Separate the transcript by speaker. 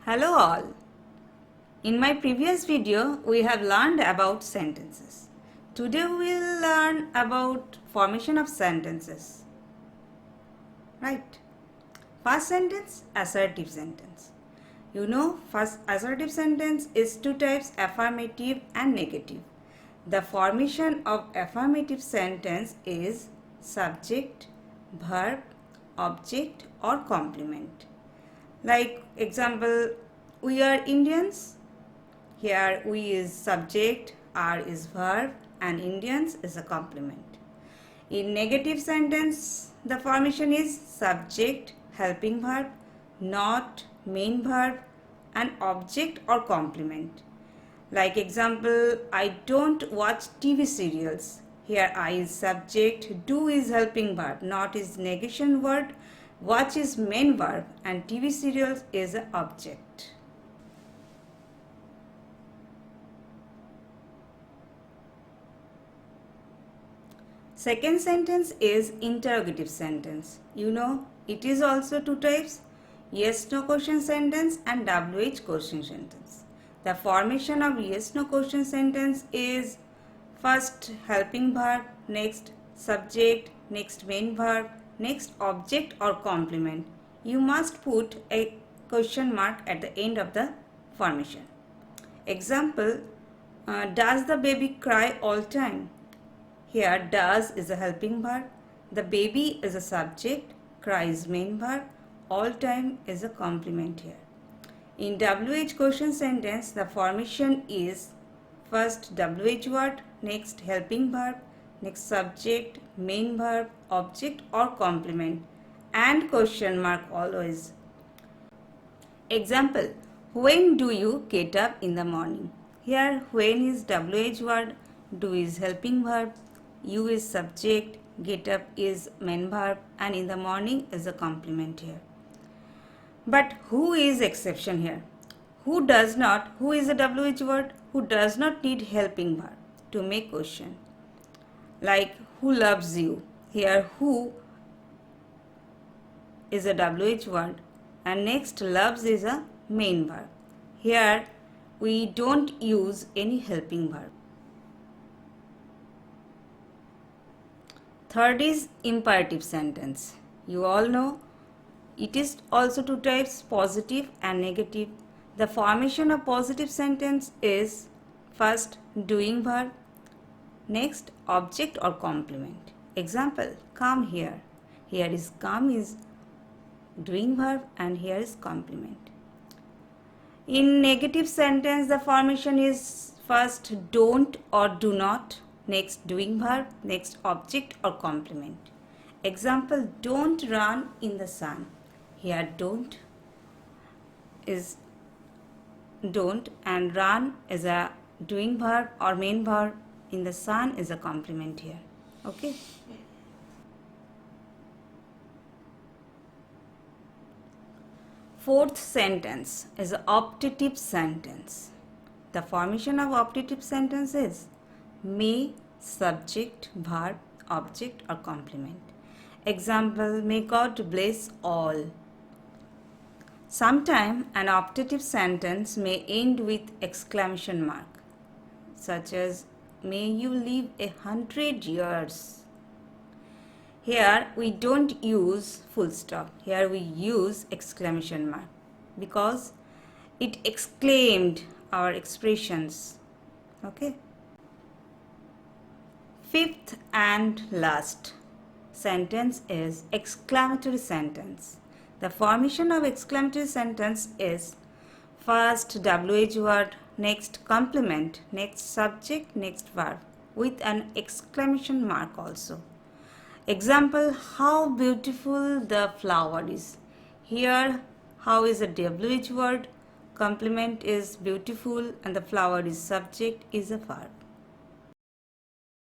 Speaker 1: Hello all. In my previous video, we have learned about sentences. Today we will learn about formation of sentences. Right? First sentence, assertive sentence. You know, first assertive sentence is two types, affirmative and negative. The formation of affirmative sentence is subject, verb, object or complement. Like example, we are Indians. Here we is subject, are is verb and Indians is a complement. In negative sentence, the formation is subject, helping verb, not, main verb and object or complement. Like example, I don't watch TV serials. Here I is subject, do is helping verb, not is negation word, watch is main verb and TV serials is an object. Second sentence is interrogative sentence. You know, it is also two types, yes-no question sentence and WH question sentence. The formation of yes-no question sentence is first helping verb, next subject, next main verb, next object or complement. You must put a question mark at the end of the formation. Example, does the baby cry all time? Here does is a helping verb, the baby is a subject, cry is main verb, all time is a complement here. In WH question sentence, the formation is first WH word, next helping verb, next subject, main verb, object or complement and question mark always. Example, when do you get up in the morning? Here when is WH word, do is helping verb, you is subject, get up is main verb and in the morning is a complement here. But who is exception here? Who does not, who is a WH word, who does not need helping verb to make question. Like who loves you? Here who is a WH word and next loves is a main verb. Here we don't use any helping verb. Third is imperative sentence. You all know it is also two types, positive and negative. The formation of positive sentence is first doing verb, next object or complement. Example, come here. Here is come is doing verb and here is complement. In negative sentence, the formation is first don't or do not, next doing verb, next object or complement. Example, don't run in the sun. Here don't is don't and run is a doing verb or main verb, in the sun is a complement here. Okay. Fourth sentence is an optative sentence. The formation of optative sentence is may, subject, verb, object or complement. Example, may God bless all. Sometime an optative sentence may end with exclamation mark, such as may you live 100 years. Here we don't use full stop. Here we use exclamation mark because it exclaimed our expressions. Okay. Fifth and last sentence is exclamatory sentence. The formation of exclamatory sentence is first WH word, next complement, next subject, next verb with an exclamation mark also. Example, how beautiful the flower is. Here how is a WH word, complement is beautiful and the flower is subject is a verb.